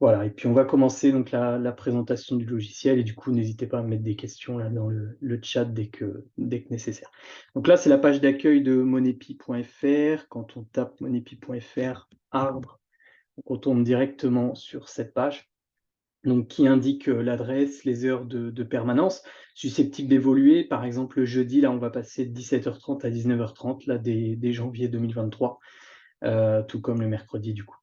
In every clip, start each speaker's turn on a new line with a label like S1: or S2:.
S1: Voilà, et puis on va commencer donc la présentation du logiciel et du coup, n'hésitez pas à mettre des questions là dans le chat dès que nécessaire. Donc là, c'est la page d'accueil de monepi.fr. Quand on tape monepi.fr arbre, on tombe directement sur cette page, donc qui indique, l'adresse, les heures de permanence susceptibles d'évoluer. Par exemple, le jeudi, là, on va passer de 17h30 à 19h30 là, dès janvier 2023, tout comme le mercredi du coup.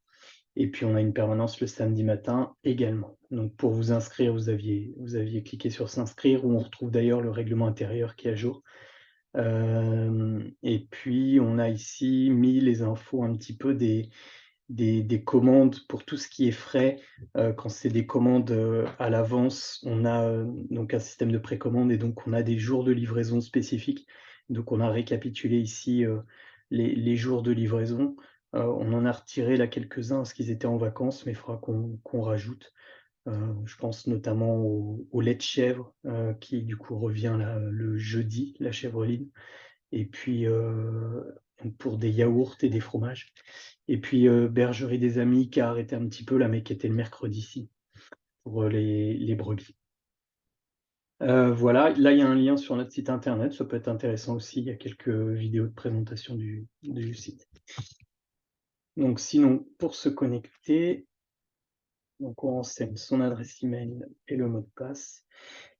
S1: Et puis on a une permanence le samedi matin également. Donc pour vous inscrire, vous aviez cliqué sur s'inscrire, où on retrouve d'ailleurs le règlement intérieur qui est à jour. Et puis on a ici mis les infos un petit peu des commandes pour tout ce qui est frais. Quand c'est des commandes, à l'avance, on a, donc un système de précommande et donc on a des jours de livraison spécifiques. Donc on a récapitulé ici, les jours de livraison. On en a retiré là quelques-uns parce qu'ils étaient en vacances, mais il faudra qu'on rajoute. Je pense notamment au lait de chèvre, qui du coup revient là, le jeudi, la chèvreline. Et puis, pour des yaourts et des fromages. Et puis, Bergerie des Amis qui a arrêté un petit peu là, mais qui était le mercredi-ci pour, les brebis. Voilà, là, il y a un lien sur notre site internet, ça peut être intéressant aussi, il y a quelques vidéos de présentation du site. Donc sinon, pour se connecter, donc on renseigne son adresse email et le mot de passe.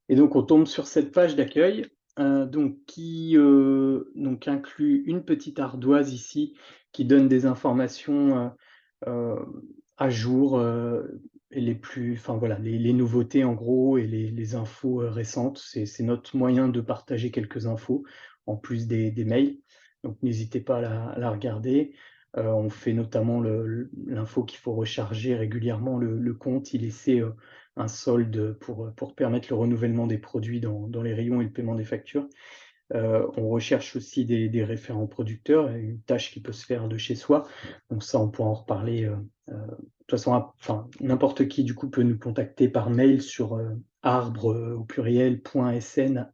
S1: Et donc on tombe sur cette page d'accueil, donc qui, donc inclut une petite ardoise ici, qui donne des informations, heu, à jour, et enfin voilà, les nouveautés en gros et les infos, récentes. C'est notre moyen de partager quelques infos, en plus des mails. Donc n'hésitez pas à la regarder. On fait notamment l'info qu'il faut recharger régulièrement le compte, y laisser, un solde pour permettre le renouvellement des produits dans les rayons et le paiement des factures. On recherche aussi des référents producteurs, une tâche qui peut se faire de chez soi. Donc ça, on pourra en reparler, de toute façon, enfin, n'importe qui du coup peut nous contacter par mail sur, arbre, au pluriel, .sn@gmail.com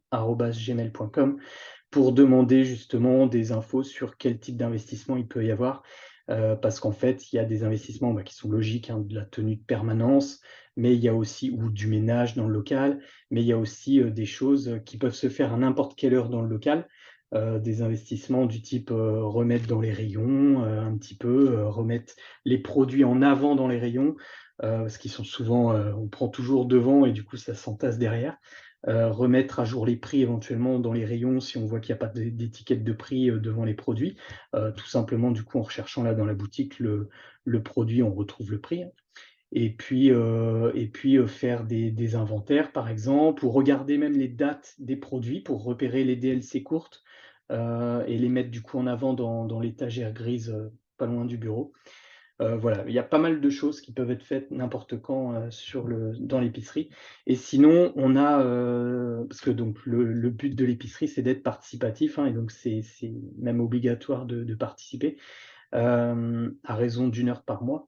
S1: pour demander justement des infos sur quel type d'investissement il peut y avoir. Parce qu'en fait, il y a des investissements, qui sont logiques, hein, de la tenue de permanence, mais il y a aussi ou du ménage dans le local, mais il y a aussi, des choses, qui peuvent se faire à n'importe quelle heure dans le local. Des investissements du type, remettre dans les rayons, un petit peu, remettre les produits en avant dans les rayons, parce qu'ils sont souvent, on prend toujours devant et du coup ça s'entasse derrière. Remettre à jour les prix éventuellement dans les rayons si on voit qu'il n'y a pas d'étiquette de prix, devant les produits. Tout simplement du coup en recherchant là dans la boutique le produit, on retrouve le prix, hein. Et puis, faire des inventaires par exemple, ou regarder même les dates des produits pour repérer les DLC courtes, et les mettre du coup en avant dans l'étagère grise, pas loin du bureau. Voilà, il y a pas mal de choses qui peuvent être faites n'importe quand, dans l'épicerie. Et sinon, on a, parce que donc le but de l'épicerie, c'est d'être participatif, hein, et donc c'est même obligatoire de participer, à raison d'1 heure par mois.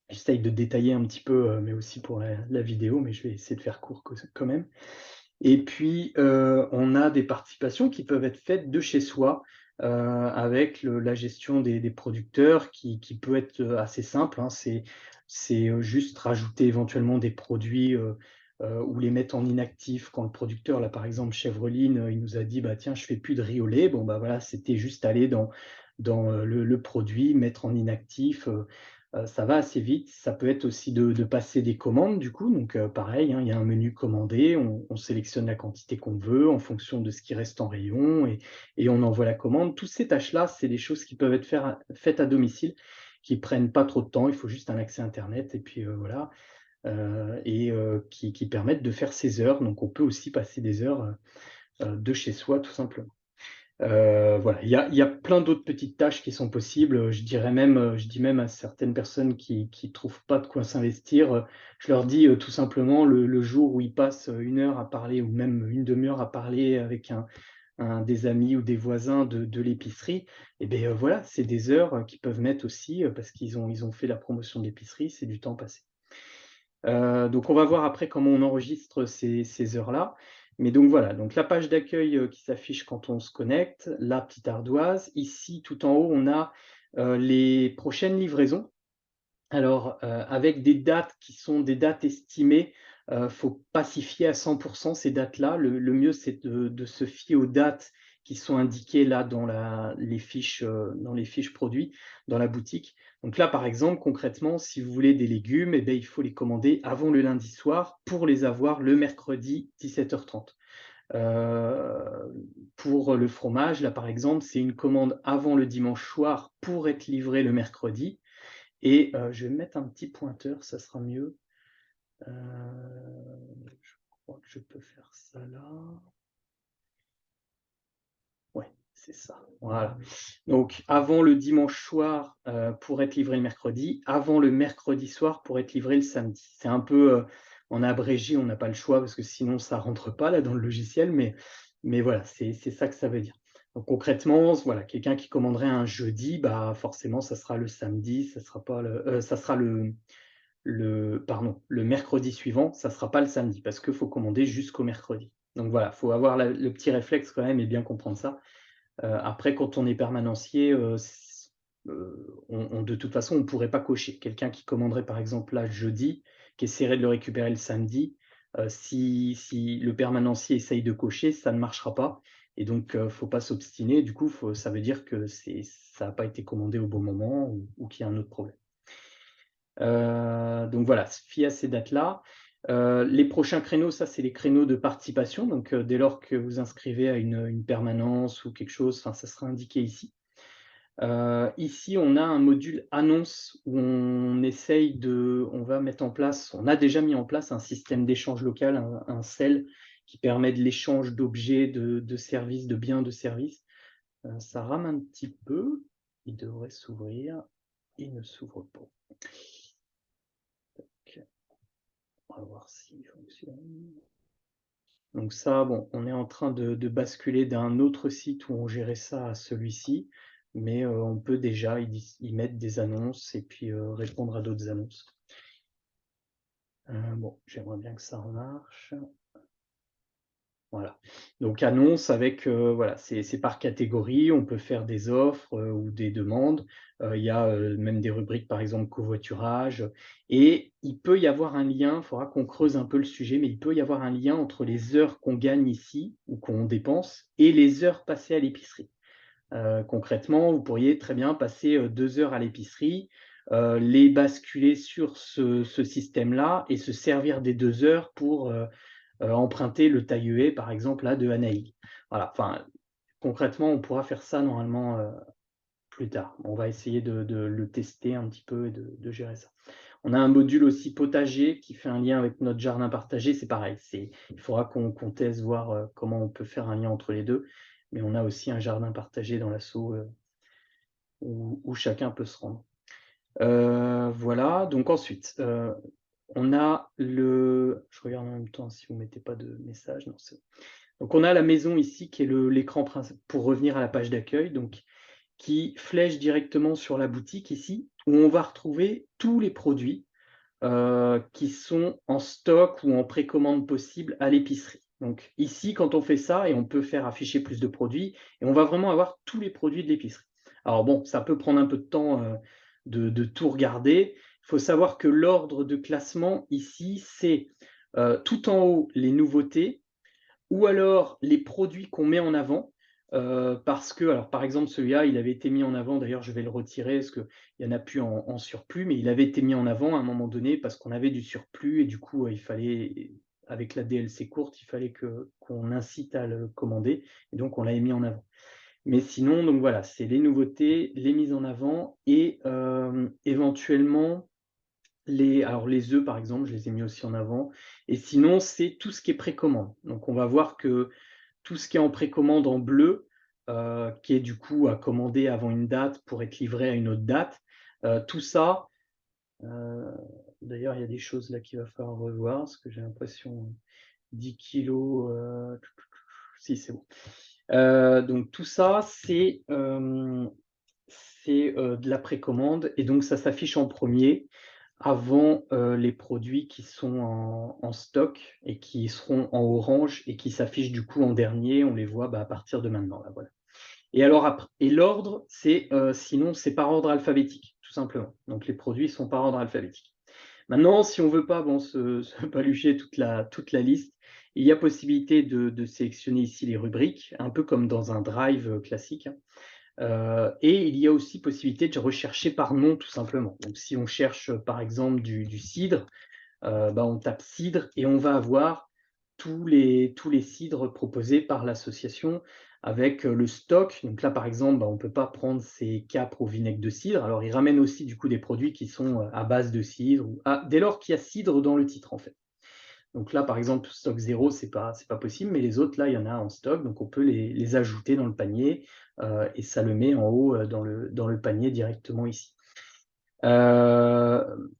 S1: J'essaye de détailler un petit peu, mais aussi pour la vidéo, mais je vais essayer de faire court quand même. Et puis, on a des participations qui peuvent être faites de chez soi, avec la gestion des producteurs qui peut être, assez simple, hein. C'est, juste rajouter éventuellement des produits, ou les mettre en inactif quand le producteur, là, par exemple, Chèvreline, il nous a dit: «Bah, tiens, je fais plus de riz au lait». Bon, bah, voilà, c'était juste aller dans le produit, mettre en inactif, ça va assez vite. Ça peut être aussi de passer des commandes du coup, donc pareil, hein, il y a un menu commander, on sélectionne la quantité qu'on veut en fonction de ce qui reste en rayon et on envoie la commande. Toutes ces tâches-là, c'est des choses qui peuvent être faites à domicile, qui prennent pas trop de temps. Il faut juste un accès internet et puis, voilà, qui permettent de faire ses heures. Donc on peut aussi passer des heures, de chez soi tout simplement. Voilà, il y a plein d'autres petites tâches qui sont possibles, je dis même à certaines personnes qui trouvent pas de quoi s'investir, je leur dis, tout simplement le jour où ils passent, 1 heure à parler ou même une demi-heure à parler avec un des amis ou des voisins de l'épicerie et beh, voilà, c'est des heures, qu'ils peuvent mettre aussi, parce qu'ils ont fait la promotion de l'épicerie, c'est du temps passé. Donc on va voir après comment on enregistre ces heures-là. Mais donc voilà, donc la page d'accueil, qui s'affiche quand on se connecte, la petite ardoise. Ici, tout en haut, on a, les prochaines livraisons. Alors, avec des dates qui sont des dates estimées, faut pas s'y fier à 100 ces dates-là. Le mieux, c'est de se fier aux dates qui sont indiquées là dans dans les fiches produits, dans la boutique. Donc là, par exemple, concrètement, si vous voulez des légumes, eh beh, il faut les commander avant le lundi soir pour les avoir le mercredi 17h30. Pour le fromage, là, par exemple, c'est une commande avant le dimanche soir pour être livré le mercredi. Et je vais mettre un petit pointeur, ça sera mieux. Heu, je crois que je peux faire ça là. Ouais, c'est ça, voilà. Donc avant le dimanche soir, pour être livré le mercredi, avant le mercredi soir pour être livré le samedi. C'est un peu, en abrégé, on n'a pas le choix parce que sinon ça rentre pas là dans le logiciel, mais voilà, c'est ça que ça veut dire. Donc concrètement, voilà, quelqu'un qui commanderait un jeudi, bah, forcément ça sera le samedi, ça sera pas ça sera le mercredi suivant, ça sera pas le samedi parce qu'il faut commander jusqu'au mercredi. Donc voilà, faut avoir le petit réflexe quand même et bien comprendre ça. Après quand on est permanencier, on de toute façon, on pourrait pas cocher. Quelqu'un qui commanderait par exemple là jeudi, qui essaierait de le récupérer le samedi, si le permanencier essaye de cocher, ça ne marchera pas et donc faut pas s'obstiner. Du coup, ça veut dire que ça a pas été commandé au bon moment ou qu'il y a un autre problème. Donc voilà, se fier à ces dates-là. Les prochains créneaux, ça, c'est les créneaux de participation. Donc, dès lors que vous inscrivez à une permanence ou quelque chose, enfin, ça sera indiqué ici. Ici, on a un module annonce où on va mettre en place on a déjà mis en place un système d'échange local, un CEL qui permet de l'échange d'objets, de services, de biens, de services. Ça rame un petit peu, il devrait s'ouvrir, il ne s'ouvre pas. OK. On va voir s'il fonctionne. Donc ça, bon, on est en train de basculer d'un autre site où on gérait ça à celui-ci, mais on peut déjà y mettre des annonces et puis, répondre à d'autres annonces. Bon, j'aimerais bien que ça remarche. Voilà. Donc annonce avec, voilà, c'est par catégorie, on peut faire des offres, ou des demandes. Il y a, même des rubriques, par exemple covoiturage et il peut y avoir un lien, il faudra qu'on creuse un peu le sujet, mais il peut y avoir un lien entre les heures qu'on gagne ici ou qu'on dépense et les heures passées à l'épicerie. Concrètement, vous pourriez très bien passer, 2 heures à l'épicerie, les basculer sur ce système-là et se servir des 2 heures pour, emprunter le taille par exemple, là, de Anaïg. Voilà, enfin, concrètement, on pourra faire ça normalement, plus tard. On va essayer de le tester un petit peu et de gérer ça. On a un module aussi potager qui fait un lien avec notre jardin partagé, c'est pareil, il faudra qu'on teste, voir, comment on peut faire un lien entre les 2. Mais on a aussi un jardin partagé dans l'asso, où chacun peut se rendre. Voilà, donc ensuite, on a je regarde en même temps si vous mettez pas de message, non, c'est bon. Donc on a la maison ici qui est l'écran principal pour revenir à la page d'accueil, donc qui flèche directement sur la boutique ici, où on va retrouver tous les produits, qui sont en stock ou en précommande possible à l'épicerie. Donc ici, quand on fait ça et on peut faire afficher plus de produits et on va vraiment avoir tous les produits de l'épicerie. Alors bon, ça peut prendre un peu de temps, de tout regarder. Il faut savoir que l'ordre de classement ici, c'est, tout en haut les nouveautés, ou alors les produits qu'on met en avant, parce que alors par exemple celui-là, il avait été mis en avant, d'ailleurs je vais le retirer parce qu'il y en a plus en surplus, mais il avait été mis en avant à un moment donné parce qu'on avait du surplus et du coup, il fallait avec la DLC courte, il fallait qu'on incite à le commander et donc on l'avait mis en avant. Mais sinon, donc voilà, c'est les nouveautés, les mises en avant et éventuellement les œufs, par exemple, je les ai mis aussi en avant et sinon, c'est tout ce qui est précommande. Donc on va voir que tout ce qui est en précommande en bleu, qui est du coup à commander avant une date pour être livré à une autre date, tout ça, heu, d'ailleurs, il y a des choses là qu'il va falloir revoir parce que j'ai l'impression 10 kilogrammes, si c'est bon. Donc tout ça, c'est de la précommande et donc ça s'affiche en premier avant, les produits qui sont en stock et qui seront en orange et qui s'affichent du coup en dernier. On les voit, bah, à partir de maintenant là, voilà. Et alors après et l'ordre, sinon c'est par ordre alphabétique. tout simplement. Donc les produits sont par ordre alphabétique. Maintenant, si on veut pas, bon, se palucher toute la liste, il y a possibilité de sélectionner ici les rubriques, un peu comme dans un drive, classique, hein. Et il y a aussi possibilité de rechercher par nom, tout simplement. Donc si on cherche, par exemple du cidre, bah, on tape cidre et on va avoir tous les cidres proposés par l'association avec, le stock. Donc là, par exemple, bah, on ne peut pas prendre ces capres au vinaigre de cidre. Alors ils ramènent aussi du coup des produits qui sont, à base de cidre ou dès lors qu'il y a cidre dans le titre, en fait. Donc là, par exemple, stock 0, c'est pas possible, mais les autres, là, il y en a en stock, donc on peut les ajouter dans le panier, et ça le met en haut, dans le panier directement ici. Heu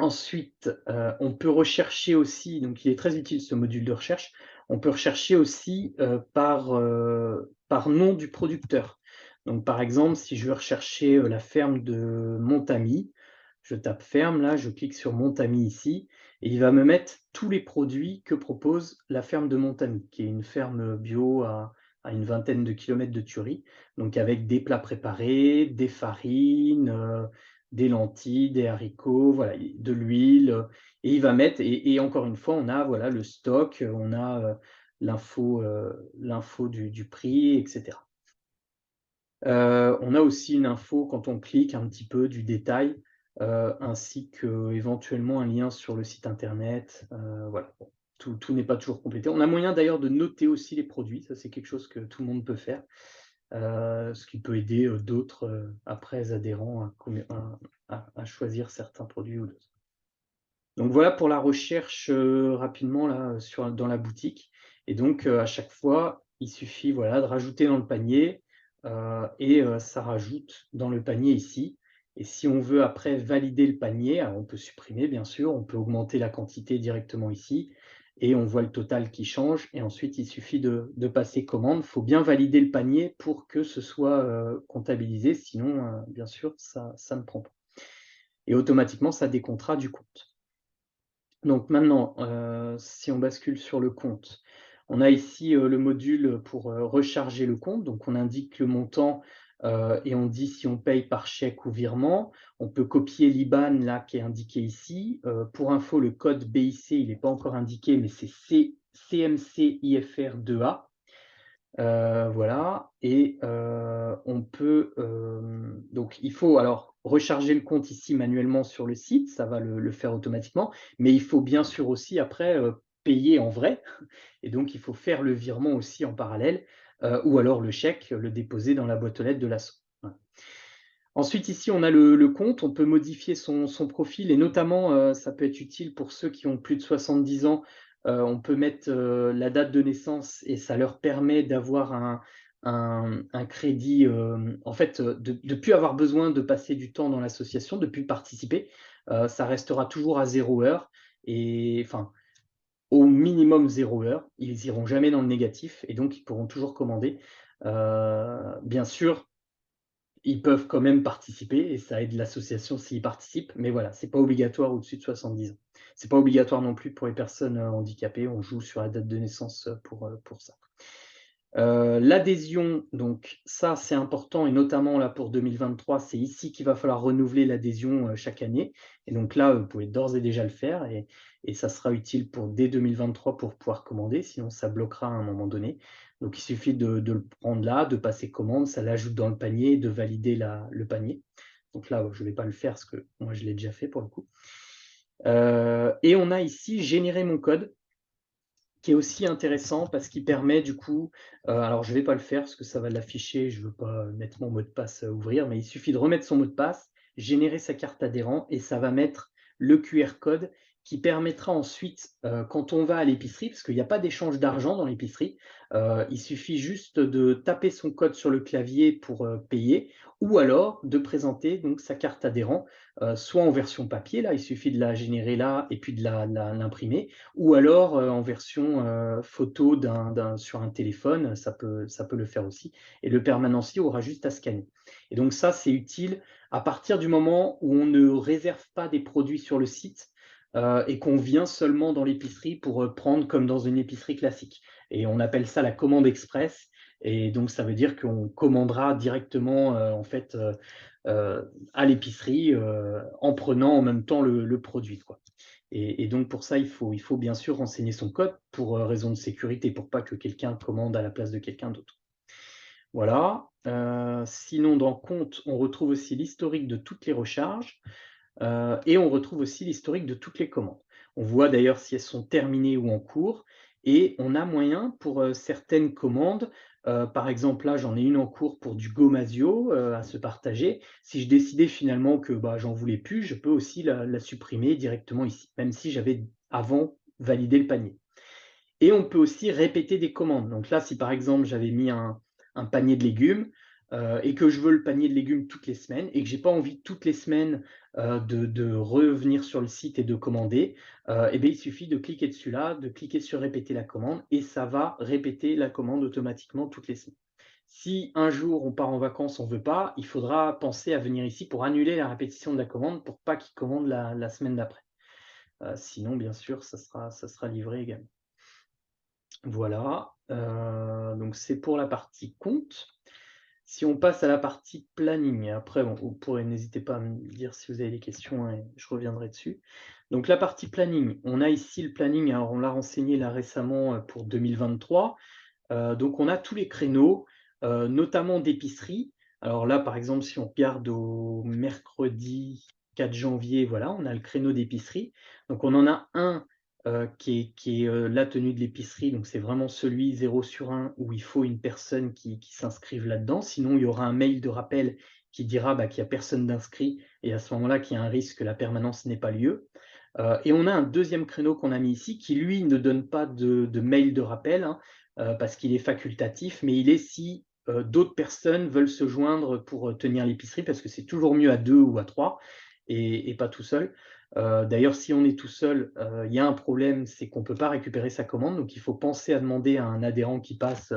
S1: Ensuite, on peut rechercher aussi, donc il est très utile ce module de recherche. On peut rechercher aussi, par nom du producteur. Donc par exemple, si je veux rechercher, la ferme de Montamy, je tape ferme là, je clique sur Montamy ici et il va me mettre tous les produits que propose la ferme de Montamy, qui est une ferme, bio à une vingtaine de kilomètres de Thury. Donc avec des plats préparés, des farines, des lentilles, des haricots, voilà, de l'huile, et il va mettre et encore une fois, on a voilà le stock, on a, l'info du prix et cetera. On a aussi une info quand on clique un petit peu du détail, ainsi qu'éventuellement un lien sur le site internet, voilà. Bon, tout n'est pas toujours complété. On a moyen d'ailleurs de noter aussi les produits, ça c'est quelque chose que tout le monde peut faire. Ce qui peut aider, d'autres, après adhérents à choisir certains produits ou d'autres. Donc voilà pour la recherche, rapidement là, dans la boutique et donc à chaque fois, il suffit voilà de rajouter dans le panier, et ça rajoute dans le panier ici et si on veut après valider le panier, alors on peut supprimer bien sûr, on peut augmenter la quantité directement ici et on voit le total qui change et ensuite il suffit de passer commande. Il faut bien valider le panier pour que ce soit, comptabilisé sinon, bien sûr ça ne prend pas et automatiquement ça décomptera du compte. Donc maintenant, si on bascule sur le compte, on a ici, le module pour, recharger le compte. Donc on indique le montant, et on dit si on paye par chèque ou virement. On peut copier l'IBAN là qui est indiqué ici. Pour info, le code BIC, il n'est pas encore indiqué, mais c'est CMCIFR2A. Voilà et on peut, donc il faut alors recharger le compte ici manuellement sur le site, ça va le faire automatiquement, mais il faut bien sûr aussi après, payer en vrai et donc il faut faire le virement aussi en parallèle, ou alors le chèque, le déposer dans la boîte aux lettres de l'asso. Voilà. Ensuite ici on a le compte, on peut modifier son profil et notamment, ça peut être utile pour ceux qui ont plus de 70 ans, on peut mettre, la date de naissance et ça leur permet d'avoir un crédit, en fait, de plus avoir besoin de passer du temps dans l'association, de plus participer. Ça restera toujours à 0 heure et enfin, au minimum 0 heure. Ils iront jamais dans le négatif et donc ils pourront toujours commander. Bien sûr, ils peuvent quand même participer et ça aide l'association s'ils participent, mais voilà, c'est pas obligatoire au-dessus de 70 ans. C'est pas obligatoire non plus pour les personnes, handicapées, on joue sur la date de naissance, pour ça. L'adhésion, donc ça, c'est important et notamment là pour 2023, c'est ici qu'il va falloir renouveler l'adhésion, chaque année et donc là, vous pouvez d'ores et déjà le faire et ça sera utile pour dès 2023 pour pouvoir commander, sinon ça bloquera à un moment donné. Donc il suffit de le prendre là, de passer commande, ça l'ajoute dans le panier, de valider le panier. Donc là, je ne vais pas le faire parce que moi je l'ai déjà fait pour le coup. Et on a ici générer mon code qui est aussi intéressant parce qu'il permet du coup, alors je vais pas le faire parce que ça va l'afficher, je veux pas mettre mon mot de passe, ouvrir, mais il suffit de remettre son mot de passe, générer sa carte adhérent et ça va mettre le QR code qui permettra ensuite, quand on va à l'épicerie, parce qu'il y a pas d'échange d'argent dans l'épicerie, il suffit juste de taper son code sur le clavier pour, payer ou alors de présenter donc sa carte adhérent, soit en version papier, là, il suffit de la générer là et puis de l'imprimer ou alors, en version, photo sur un téléphone, ça peut le faire aussi et le permanencier aura juste à scanner et donc ça, c'est utile à partir du moment où on ne réserve pas des produits sur le site, et qu'on vient seulement dans l'épicerie pour, prendre comme dans une épicerie classique et on appelle ça la commande express et donc ça veut dire qu'on commandera directement, en fait, à l'épicerie, en prenant en même temps le produit, quoi. Et donc pour ça, il faut bien sûr renseigner son code pour, raison de sécurité, pour pas que quelqu'un commande à la place de quelqu'un d'autre. Voilà, sinon dans compte, on retrouve aussi l'historique de toutes les recharges, et on retrouve aussi l'historique de toutes les commandes. On voit d'ailleurs si elles sont terminées ou en cours, et on a moyen pour, certaines commandes, par exemple là j'en ai une en cours pour du Gomasio, à se partager. Si je décidais finalement que, bah, j'en voulais plus, je peux aussi la supprimer directement ici, même si j'avais avant validé le panier. Et on peut aussi répéter des commandes. Donc là, si par exemple j'avais mis un panier de légumes, et que je veux le panier de légumes toutes les semaines et que j'ai pas envie toutes les semaines, de revenir sur le site et de commander, et beh, il suffit de cliquer dessus là, de cliquer sur répéter la commande et ça va répéter la commande automatiquement toutes les semaines. Si un jour on part en vacances, on veut pas, il faudra penser à venir ici pour annuler la répétition de la commande pour pas qu'il commande la semaine d'après. Sinon bien sûr ça sera livré également. Voilà, donc c'est pour la partie compte. Si on passe à la partie planning, après bon, vous pourrez n'hésitez pas à me dire si vous avez des questions, hein, et je reviendrai dessus. Donc la partie planning, on a ici le planning, alors on l'a renseigné là récemment, pour 2023. Donc on a tous les créneaux, notamment d'épicerie. Alors là, par exemple, si on regarde au mercredi 4 janvier, voilà, on a le créneau d'épicerie. Donc on en a un, qui est la tenue de l'épicerie, donc c'est vraiment celui 0/1 où il faut une personne qui s'inscrive là-dedans. Sinon, il y aura un mail de rappel qui dira, bah, qu'il y a personne d'inscrit et à ce moment-là, qu'il y a un risque que la permanence n'ait pas lieu. Et on a un deuxième créneau qu'on a mis ici qui lui ne donne pas de mail de rappel, hein, parce qu'il est facultatif, mais il est si, d'autres personnes veulent se joindre pour, tenir l'épicerie, parce que c'est toujours mieux à 2 ou à 3 et pas tout seul. D'ailleurs, si on est tout seul, il y a un problème, c'est qu'on ne peut pas récupérer sa commande, donc il faut penser à demander à un adhérent qui passe,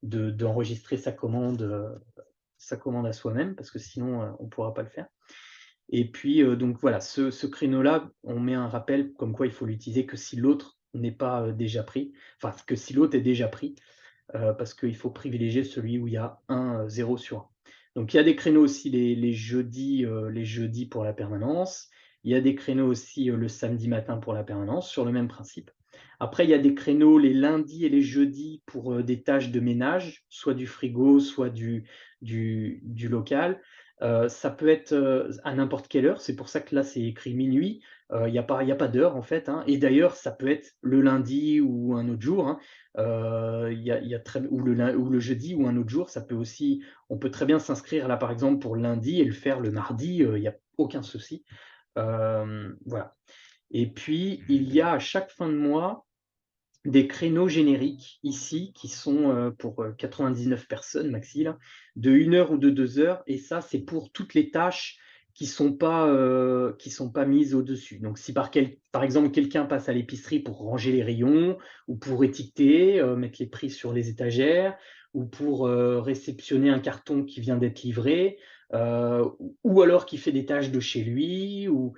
S1: d'enregistrer sa commande à soi-même, parce que sinon, on ne pourra pas le faire. Et puis, donc voilà, ce créneau-là, on met un rappel comme quoi il faut l'utiliser que si l'autre n'est pas, déjà pris, enfin que si l'autre est déjà pris, parce qu'il faut privilégier celui où il y a un 0/1. Donc il y a des créneaux aussi les jeudis pour la permanence. Il y a des créneaux aussi, le samedi matin pour la permanence, sur le même principe. Après, il y a des créneaux les lundis et les jeudis pour, des tâches de ménage, soit du frigo, soit du local. Ça peut être, à n'importe quelle heure, c'est pour ça que là, c'est écrit minuit. Il y a pas d'heure en fait, hein, et d'ailleurs, ça peut être le lundi ou un autre jour, hein. Il y a très ou le jeudi ou un autre jour, ça peut aussi on peut très bien s'inscrire là, par exemple, pour lundi et le faire le mardi, il y a aucun souci. Voilà, et puis il y a à chaque fin de mois des créneaux génériques ici qui sont, pour, 99 personnes maxi là, de 1 heure ou de 2 heures et ça, c'est pour toutes les tâches qui sont pas mises au-dessus. Donc si par exemple, quelqu'un passe à l'épicerie pour ranger les rayons ou pour étiqueter, mettre les prix sur les étagères ou pour, réceptionner un carton qui vient d'être livré, ou alors qui fait des tâches de chez lui ou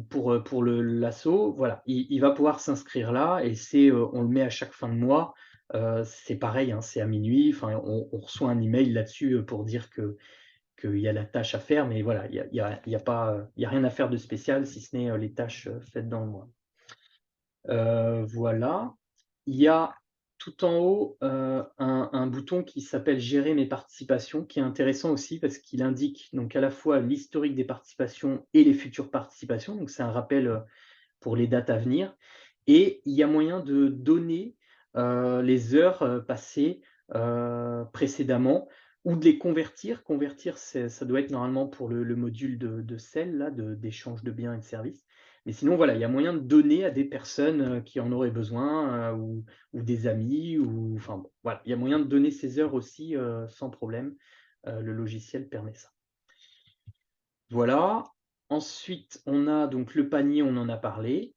S1: pour l'assaut, voilà, il va pouvoir s'inscrire là et on le met à chaque fin de mois. C'est pareil, hein, c'est à minuit. Enfin, on reçoit un email là-dessus, pour dire qu'il y a la tâche à faire, mais voilà, il y a pas, il y a rien à faire de spécial si ce n'est, les tâches, faites dans le mois. Voilà. Il y a tout en haut, un bouton qui s'appelle «Gérer mes participations», qui est intéressant aussi parce qu'il indique donc à la fois l'historique des participations et les futures participations. Donc c'est un rappel, pour les dates à venir, et il y a moyen de donner, les heures, passées, précédemment, ou de les convertir. Convertir, ça doit être normalement pour le module de sel là, d'échange de biens et de services. Mais sinon voilà, il y a moyen de donner à des personnes, qui en auraient besoin, ou des amis, ou enfin bon, voilà, il y a moyen de donner ces heures aussi, sans problème. Le logiciel permet ça. Voilà. Ensuite, on a donc le panier, on en a parlé.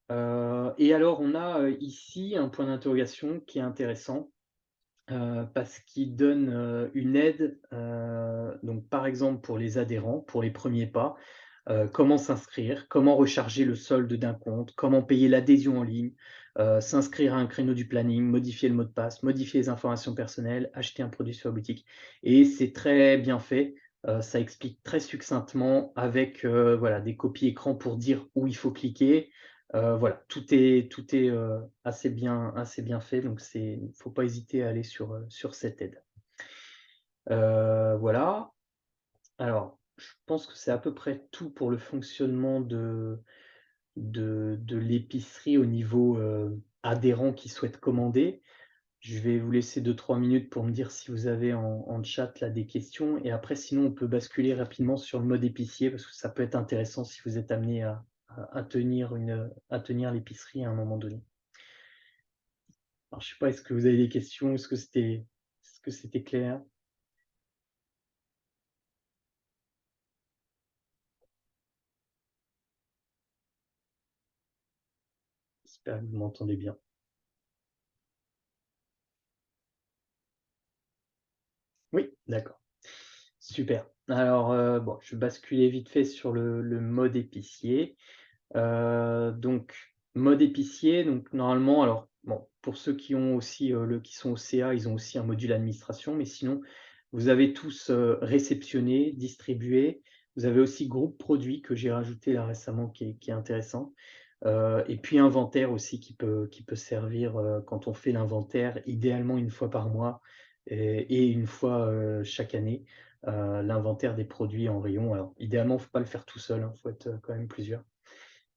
S1: Et alors on a, ici un point d'interrogation qui est intéressant, parce qu'il donne, une aide, donc par exemple pour les adhérents, pour les premiers pas. comment s'inscrire, comment recharger le solde d'un compte, comment payer l'adhésion en ligne, s'inscrire à un créneau du planning, modifier le mot de passe, modifier les informations personnelles, acheter un produit sur la boutique et c'est très bien fait. Ça explique très succinctement avec, voilà, des copies écran pour dire où il faut cliquer. Voilà, tout est assez bien fait, donc c'est faut pas hésiter à aller sur cette aide. Voilà. Alors, je pense que c'est à peu près tout pour le fonctionnement de l'épicerie au niveau, adhérents qui souhaitent commander. Je vais vous laisser 2-3 minutes pour me dire si vous avez en chat là des questions et après sinon on peut basculer rapidement sur le mode épicier parce que ça peut être intéressant si vous êtes amené à tenir l'épicerie à un moment donné. Alors je sais pas, est-ce que vous avez des questions? Est-ce que c'était clair? J'espère que vous m'entendez bien. Oui, d'accord. Super. Alors, bon, je vais basculer vite fait sur le mode épicier. Donc mode épicier, donc normalement alors bon, pour ceux qui ont aussi, qui sont au CA, ils ont aussi un module administration, mais sinon vous avez tous, réceptionné, distribué. Vous avez aussi groupe produit que j'ai rajouté là récemment qui est intéressant. Et puis inventaire aussi qui peut servir, quand on fait l'inventaire, idéalement une fois par mois et une fois, chaque année, l'inventaire des produits en rayon. Alors idéalement, faut pas le faire tout seul, hein, faut être, quand même plusieurs.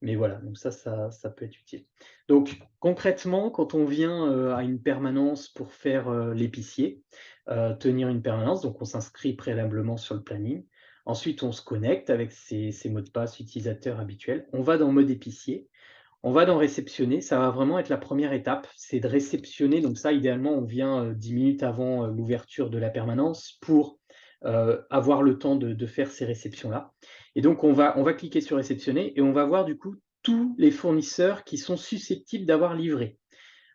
S1: Mais voilà, donc ça peut être utile. Donc concrètement, quand on vient, à une permanence pour faire, l'épicier, tenir une permanence, donc on s'inscrit préalablement sur le planning. Ensuite, on se connecte avec ses mots de passe utilisateurs habituels. On va dans mode épicier, on va dans réceptionner, ça va vraiment être la première étape, c'est de réceptionner. Donc ça, idéalement, on vient, 10 minutes avant, l'ouverture de la permanence pour, avoir le temps de faire ces réceptions-là et donc on va cliquer sur réceptionner et on va voir du coup tous les fournisseurs qui sont susceptibles d'avoir livré.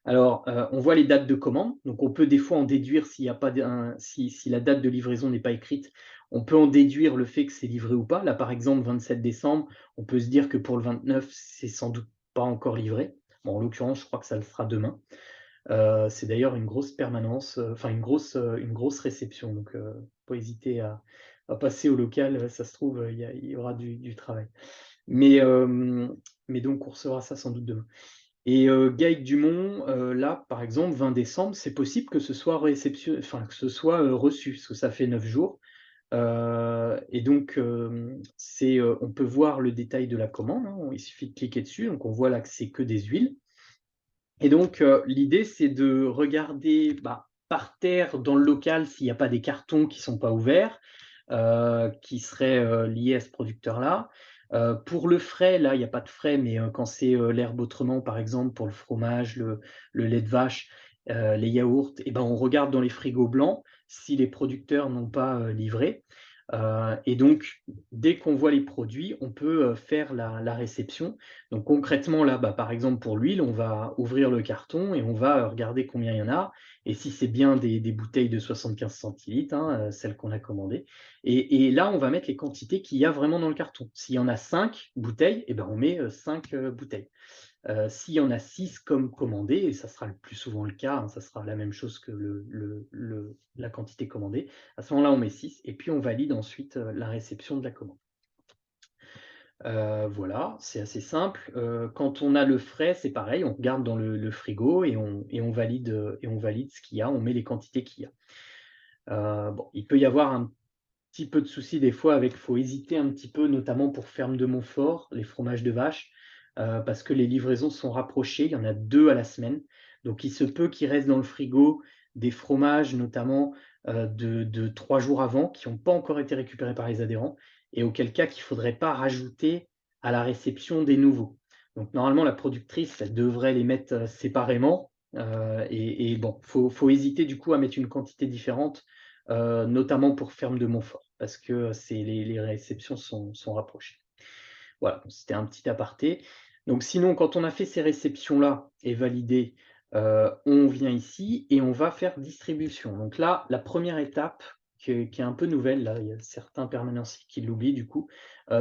S1: Alors, on voit les dates de commande, donc on peut des fois en déduire s'il y a pas d'un si la date de livraison n'est pas écrite, on peut en déduire le fait que c'est livré ou pas. Là, par exemple, 27 décembre, on peut se dire que pour le 29, c'est sans doute pas encore livré. Bon, en l'occurrence, je crois que ça le sera demain. C'est d'ailleurs une grosse permanence, enfin une grosse réception, donc pas hésiter à passer au local, ça se trouve, il y aura du travail. Mais mais donc on recevra ça sans doute demain. Et Gaëc Dumont, là, par exemple, 20 décembre, c'est possible que ce soit enfin, que ce soit, reçu, parce que ça fait 9 jours. Et donc on peut voir le détail de la commande, hein, il suffit de cliquer dessus, donc on voit là que c'est que des huiles. Et donc l'idée, c'est de regarder, bah, par terre, dans le local, s'il n'y a pas des cartons qui sont pas ouverts, qui seraient, liés à ce producteur-là. Pour le frais, là, il y a pas de frais, mais quand c'est, l'herbe autrement, par exemple, pour le fromage, le lait de vache, les yaourts et ben, on regarde dans les frigos blancs si les producteurs n'ont pas, livré. Et donc dès qu'on voit les produits, on peut, faire la réception. Donc concrètement là, bah, par exemple pour l'huile, on va ouvrir le carton et on va, regarder combien il y en a et si c'est bien des bouteilles de 75 centilitres, hein, celles qu'on a commandées et là, on va mettre les quantités qu'il y a vraiment dans le carton. S'il y en a 5 bouteilles et ben, on met, 5, bouteilles. S'il y en a 6 comme commandé, et ça sera le plus souvent le cas, hein, ça sera la même chose que la quantité commandée, à ce moment-là, on met 6 et puis on valide ensuite, la réception de la commande. Voilà, c'est assez simple. Quand on a le frais, c'est pareil, on regarde dans le frigo et on valide ce qu'il y a, on met les quantités qu'il y a. Bon, il peut y avoir un petit peu de soucis des fois avec faut hésiter un petit peu, notamment pour Ferme de Montfort, les fromages de vache, parce que les livraisons sont rapprochées, il y en a 2 à la semaine. Donc il se peut qu'il reste dans le frigo des fromages notamment, de 3 jours avant, qui ont pas encore été récupérés par les adhérents et auquel cas qu'il faudrait pas rajouter à la réception des nouveaux. Donc normalement la productrice, elle devrait les mettre, séparément, et bon, faut hésiter du coup à mettre une quantité différente, notamment pour Ferme de Montfort, parce que c'est les réceptions sont rapprochées. Voilà, c'était un petit aparté. Donc sinon, quand on a fait ces réceptions-là et validées, on vient ici et on va faire distribution. Donc là, la première étape, qui est un peu nouvelle là, il y a certains permanencies qui l'oublient du coup,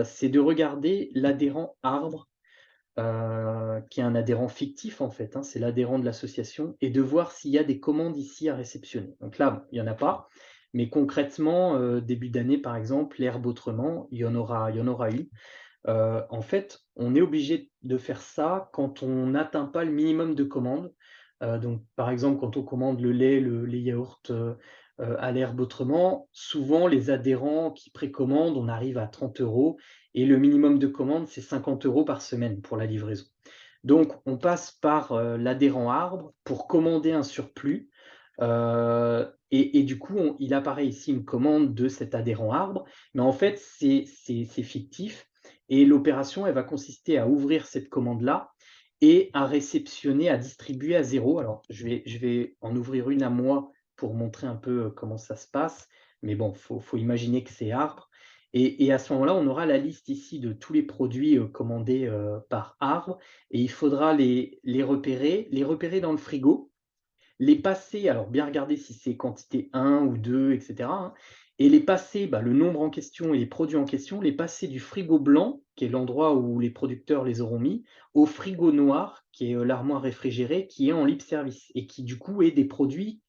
S1: c'est de regarder l'adhérent arbre, qui est un adhérent fictif en fait, hein, c'est l'adhérent de l'association et de voir s'il y a des commandes ici à réceptionner. Donc là, bon, il y en a pas, mais concrètement, début d'année par exemple, l'herbe autrement, il y en aura une. En fait, on est obligé de faire ça quand on n'atteint pas le minimum de commandes. Donc par exemple, quand on commande le lait, les yaourts, à l'herbe autrement, souvent les adhérents qui précommandent, on arrive à 30 € et le minimum de commande, c'est 50 € par semaine pour la livraison. Donc on passe par, l'adhérent arbre pour commander un surplus, et du coup, il apparaît ici une commande de cet adhérent arbre, mais en fait, c'est fictif et l'opération, elle va consister à ouvrir cette commande-là et à réceptionner, à distribuer à zéro. Alors, je vais en ouvrir une à moi pour montrer un peu, comment ça se passe, mais bon, faut imaginer que c'est arbre et à ce moment-là, on aura la liste ici de tous les produits, commandés, par arbre et il faudra les repérer dans le frigo, les passer, alors bien regarder si c'est quantité 1 ou 2 et cetera, hein, et les passer, bah, le nombre en question et les produits en question, les passer du frigo blanc, qui est l'endroit où les producteurs les auront mis, au frigo noir, qui est, l'armoire réfrigérée, qui est en libre service et qui du coup est des produits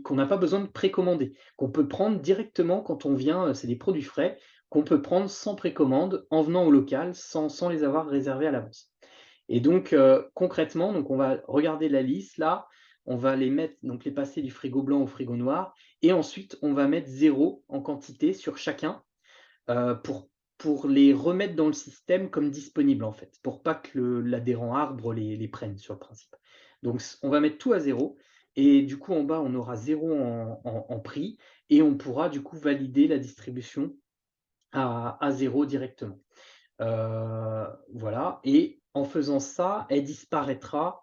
S1: qu'on n'a pas besoin de précommander, qu'on peut prendre directement quand on vient, c'est des produits frais qu'on peut prendre sans précommande, en venant au local, sans les avoir réservés à l'avance. Et donc, concrètement, donc on va regarder la liste là, on va les mettre donc les passer du frigo blanc au frigo noir et ensuite on va mettre zéro en quantité sur chacun, pour les remettre dans le système comme disponibles en fait, pour pas que l'adhérent arbre les prenne sur le principe. Donc on va mettre tout à zéro et du coup en bas on aura zéro en prix et on pourra du coup valider la distribution à 0 directement. Voilà et en faisant ça, elle disparaîtra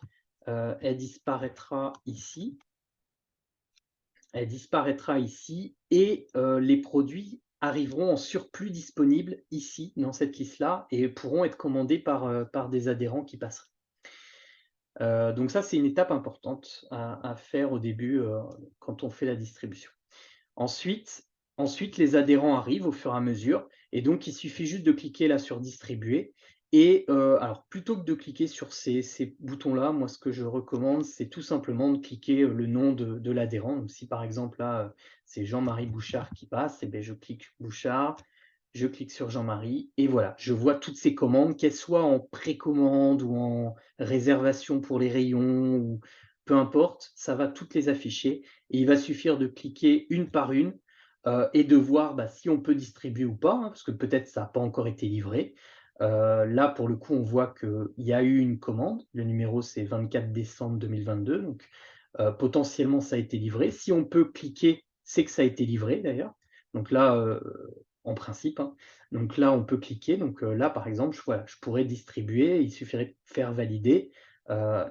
S1: ici. Elle disparaîtra ici et les produits arriveront en surplus disponibles ici, dans cette liste-là et pourront être commandés par des adhérents qui passeraient. Donc ça, c'est une étape importante à faire au début, quand on fait la distribution. Ensuite ensuite les adhérents arrivent au fur et à mesure et donc il suffit juste de cliquer là sur distribuer et alors plutôt que de cliquer sur ces boutons-là, moi ce que je recommande, c'est tout simplement de cliquer, le nom de l'adhérent. Donc si par exemple là, c'est Jean-Marie Bouchard qui passe et beh, je clique Bouchard, je clique sur Jean-Marie et voilà, je vois toutes ces commandes, qu'elles soient en précommande ou en réservation pour les rayons ou peu importe, ça va toutes les afficher et il va suffire de cliquer une par une, et de voir, bah, si on peut distribuer ou pas, hein, parce que peut-être ça n'a pas encore été livré. Là, pour le coup, on voit qu'il y a eu une commande. Le numéro, c'est 24 décembre 2022, donc potentiellement, ça a été livré. Si on peut cliquer, c'est que ça a été livré d'ailleurs. Donc là, en principe, hein. Donc là, on peut cliquer. Donc là, par exemple, voilà, je pourrais distribuer. Il suffirait de faire valider,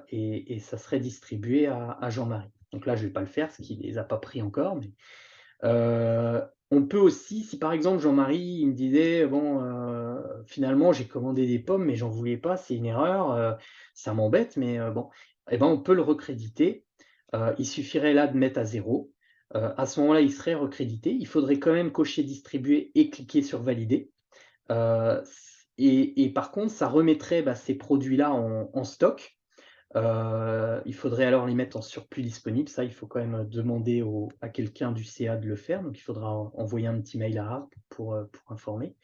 S1: et ça serait distribué à Jean-Marie. Donc là, je ne vais pas le faire parce qu'il ne les a pas pris encore, mais on peut aussi, si par exemple Jean-Marie, il me disait: «Bon, finalement j'ai commandé des pommes, mais j'en voulais pas, c'est une erreur, ça m'embête, mais bon», et ben, on peut le recréditer. Il suffirait là de mettre à zéro. À ce moment-là, il serait recrédité. Il faudrait quand même cocher distribuer et cliquer sur valider. Et par contre, ça remettrait, bah, ces produits-là en stock. Il faudrait alors les mettre en surplus disponible. Ça, il faut quand même demander à quelqu'un du CA de le faire. Donc il faudra envoyer un petit mail à Arc pour informer.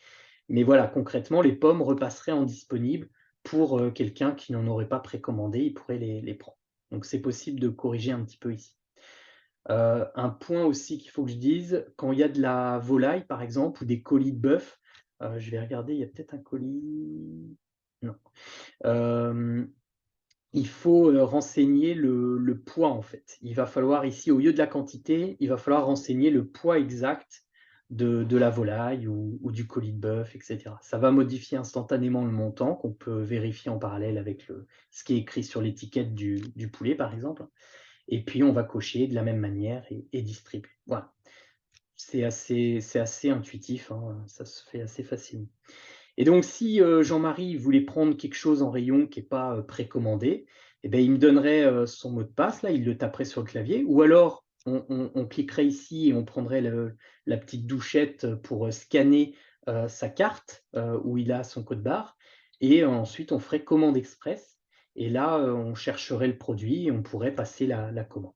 S1: Mais voilà, concrètement, les pommes repasseraient en disponible pour, quelqu'un qui n'en aurait pas précommandé, il pourrait les prendre. Donc c'est possible de corriger un petit peu ici. Un point aussi qu'il faut que je dise, quand il y a de la volaille, par exemple, ou des colis de bœuf, je vais regarder, il y a peut-être un colis, non. Hem Il faut, renseigner le poids, en fait. Il va falloir ici, au lieu de la quantité, il va falloir renseigner le poids exact de la volaille ou du colis de bœuf et cetera. Ça va modifier instantanément le montant qu'on peut vérifier en parallèle avec ce qui est écrit sur l'étiquette du poulet, par exemple, et puis on va cocher de la même manière et distribuer. Voilà. C'est assez intuitif, hein, ça se fait assez facilement. Et donc si, Jean-Marie voulait prendre quelque chose en rayon qui est pas, précommandé et beh, il me donnerait, son mot de passe là, il le taperait sur le clavier ou alors on cliquerait ici et on prendrait la petite douchette pour, scanner, sa carte, où il a son code barre et ensuite on ferait commande express et là, on chercherait le produit et on pourrait passer la commande.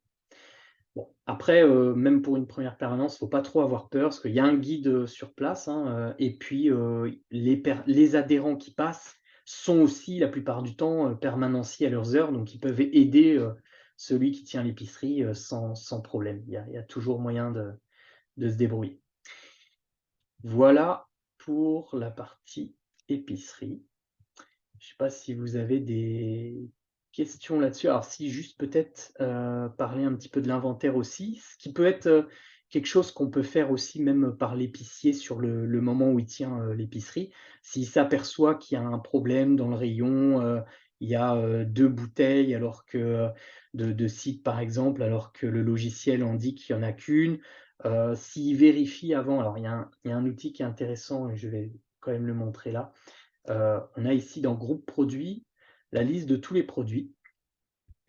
S1: Bon, après, même pour une première permanence, faut pas trop avoir peur parce qu'il y a un guide, sur place, hein, et puis, les adhérents qui passent sont aussi la plupart du temps, permanenciers à leurs heures, donc ils peuvent aider, celui qui tient l'épicerie, sans problème. Il y a toujours moyen de se débrouiller. Voilà pour la partie épicerie. Je sais pas si vous avez des questions là-dessus? Alors si juste peut-être, parler un petit peu de l'inventaire aussi, ce qui peut être, quelque chose qu'on peut faire aussi même par l'épicier sur le moment où il tient, l'épicerie. S'il s'aperçoit qu'il y a un problème dans le rayon, il y a, 2 bouteilles alors que, de cidre par exemple, alors que le logiciel indique qu'il y en a qu'1, s'il vérifie avant alors il y a un outil qui est intéressant et je vais quand même le montrer là. On a ici dans groupe produits, la liste de tous les produits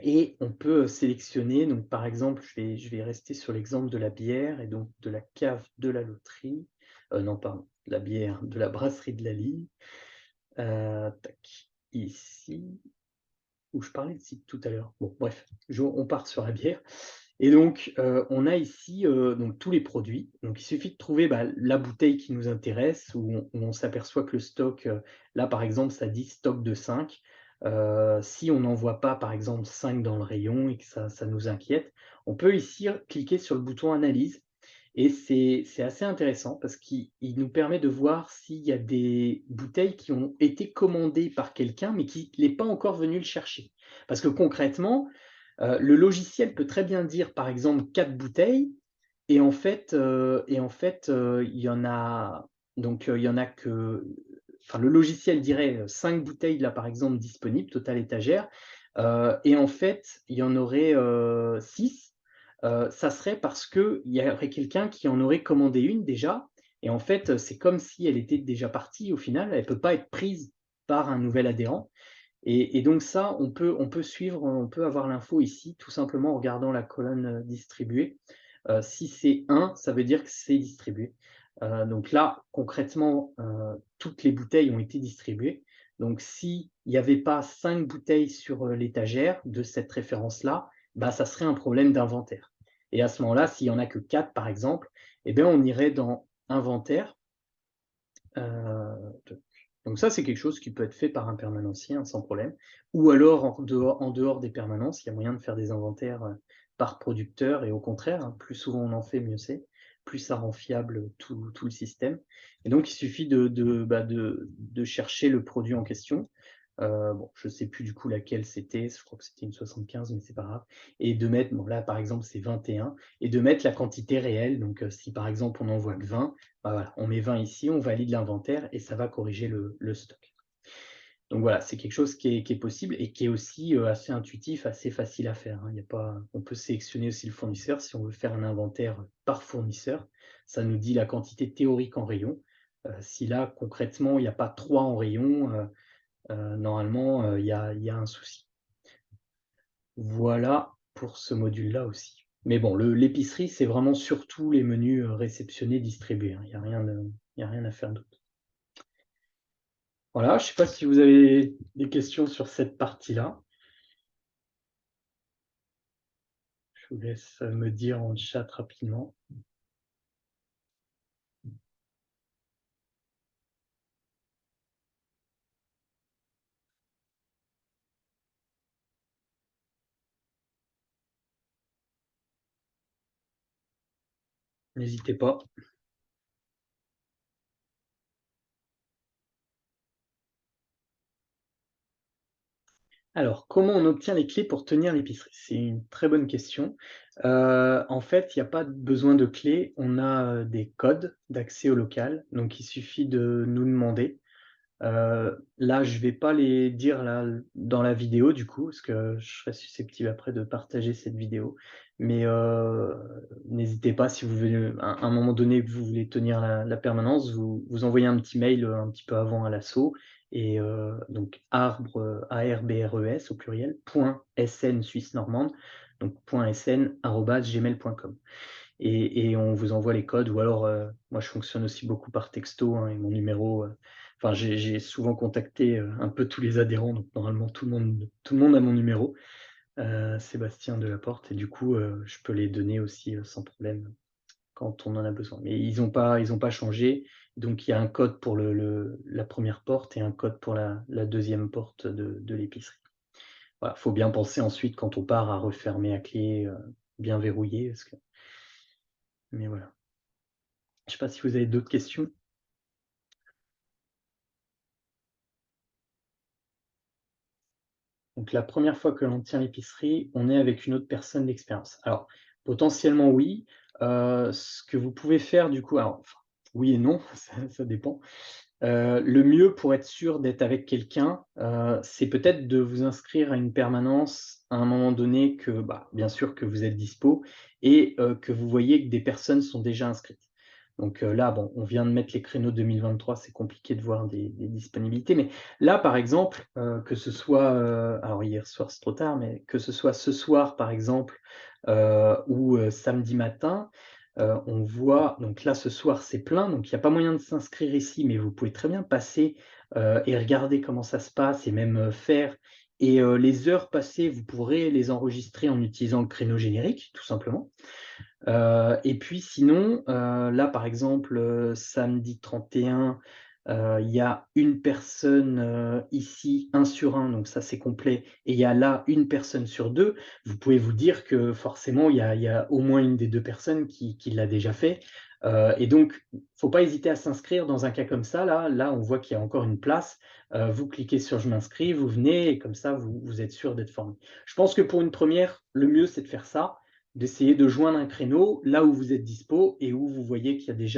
S1: et on peut, sélectionner donc par exemple, je vais rester sur l'exemple de la bière et donc de la cave de la loterie, non pardon, de la bière de la brasserie de Lally, tac, ici, où je parlais de site tout à l'heure. Bon bref, on part sur la bière et donc, on a ici, donc tous les produits. Donc il suffit de trouver, bah, la bouteille qui nous intéresse où on s'aperçoit que le stock, là par exemple ça dit stock de 5. Si on n'en voit pas par exemple 5 dans le rayon et que ça nous inquiète, on peut ici cliquer sur le bouton analyse et c'est assez intéressant parce qu'il nous permet de voir s'il y a des bouteilles qui ont été commandées par quelqu'un mais qui n'est pas encore venu le chercher. Parce que concrètement, le logiciel peut très bien dire, par exemple, 4 bouteilles et en fait, il y en a donc, il y en a que enfin, le logiciel dirait, 5 bouteilles là, par exemple, disponibles, totale étagère, et en fait, il y en aurait, 6. Ça serait parce qu'il y aurait quelqu'un qui en aurait commandé une déjà et en fait, c'est comme si elle était déjà partie au final, elle peut pas être prise par un nouvel adhérent et donc ça, on peut suivre, on peut avoir l'info ici, tout simplement en regardant la colonne, distribuée. Si c'est 1, ça veut dire que c'est distribué. Donc là, concrètement, toutes les bouteilles ont été distribuées. Donc s'il n'y avait pas 5 bouteilles sur, l'étagère de cette référence-là, bah, ça serait un problème d'inventaire. Et à ce moment-là, s'il y en a que 4 par exemple, eh bien on irait dans inventaire, de donc ça, c'est quelque chose qui peut être fait par un permanencier, hein, sans problème. Ou alors en dehors des permanences, il y a moyen de faire des inventaires, par producteur et au contraire, hein, plus souvent on en fait, mieux c'est. Plus ça rend fiable tout le système et donc il suffit de chercher le produit en question. Bon, je sais plus du coup laquelle c'était, je crois que c'était une 75 mais c'est pas grave et de mettre bon là, par exemple, c'est 21 et de mettre la quantité réelle donc si par exemple on en voit que 20, bah, voilà, on met 20 ici, on valide l'inventaire et ça va corriger le stock. Donc voilà, c'est quelque chose qui est possible et qui est aussi, assez intuitif, assez facile à faire, hein. Il y a pas on peut sélectionner aussi le fournisseur si on veut faire un inventaire, par fournisseur. Ça nous dit la quantité théorique en rayon. Si là, concrètement, il y a pas 3 en rayon, normalement, il y a un souci. Voilà pour ce module-là aussi. Mais bon, l'épicerie, c'est vraiment surtout les menus, réceptionnés, distribués, hein. Il y a rien à faire d'autre. Voilà, je sais pas si vous avez des questions sur cette partie-là? Je vous laisse, me dire en chat rapidement. N'hésitez pas. Alors, comment on obtient les clés pour tenir l'épicerie? C'est une très bonne question. En fait, il y a pas besoin de clés. On a, des codes d'accès au local, donc il suffit de nous demander. Là, je vais pas les dire là, dans la vidéo du coup, parce que je serais susceptible après de partager cette vidéo. Mais, n'hésitez pas si vous venez à un moment donné que vous voulez tenir la permanence, vous envoyez un petit mail, un petit peu avant à l'asso et donc arbre, ARBRES au pluriel, point SN Suisse normande. donc .sn@gmail.com et on vous envoie les codes ou alors, moi je fonctionne aussi beaucoup par texto, hein, et mon numéro, enfin j'ai souvent contacté, un peu tous les adhérents, donc normalement tout le monde a mon numéro, Sébastien Delaporte et du coup, je peux les donner aussi, sans problème quand on en a besoin. Mais ils ont pas changé, donc il y a un code pour la première porte et un code pour la 2e porte de l'épicerie. Voilà, faut bien penser ensuite quand on part à refermer à clé, bien verrouiller parce que mais voilà. Je sais pas si vous avez d'autres questions? Donc la première fois que l'on tient l'épicerie, on est avec une autre personne d'expérience. Alors potentiellement oui, ce que vous pouvez faire du coup alors enfin, oui et non, ça dépend. Le mieux pour être sûr d'être avec quelqu'un, c'est peut-être de vous inscrire à une permanence à un moment donné que, bah, bien sûr que vous êtes dispo et que vous voyez que des personnes sont déjà inscrites. Donc, là, bon, on vient de mettre les créneaux 2023, c'est compliqué de voir des disponibilités, mais là, par exemple, que ce soit, alors hier soir, c'est trop tard, mais que ce soit ce soir, par exemple, ou samedi matin, on voit donc là, ce soir, c'est plein, donc il y a pas moyen de s'inscrire ici, mais vous pouvez très bien passer, et regarder comment ça se passe et même, faire et les heures passées, vous pourrez les enregistrer en utilisant le créneau générique, tout simplement. Et puis sinon, là, par exemple, samedi 31, il y a une personne, ici, 1 sur 1, donc ça, c'est complet et il y a là, une personne sur 2. Vous pouvez vous dire que forcément, il y a au moins une des 2 personnes qui l'a déjà fait, et donc faut pas hésiter à s'inscrire dans un cas comme ça, là, on voit qu'il y a encore une place, vous cliquez sur «Je m'inscris», vous venez et comme ça, vous êtes sûr d'être formé. Je pense que pour une première, le mieux, c'est de faire ça, d'essayer de joindre un créneau là où vous êtes dispo et où vous voyez qu'il y a déjà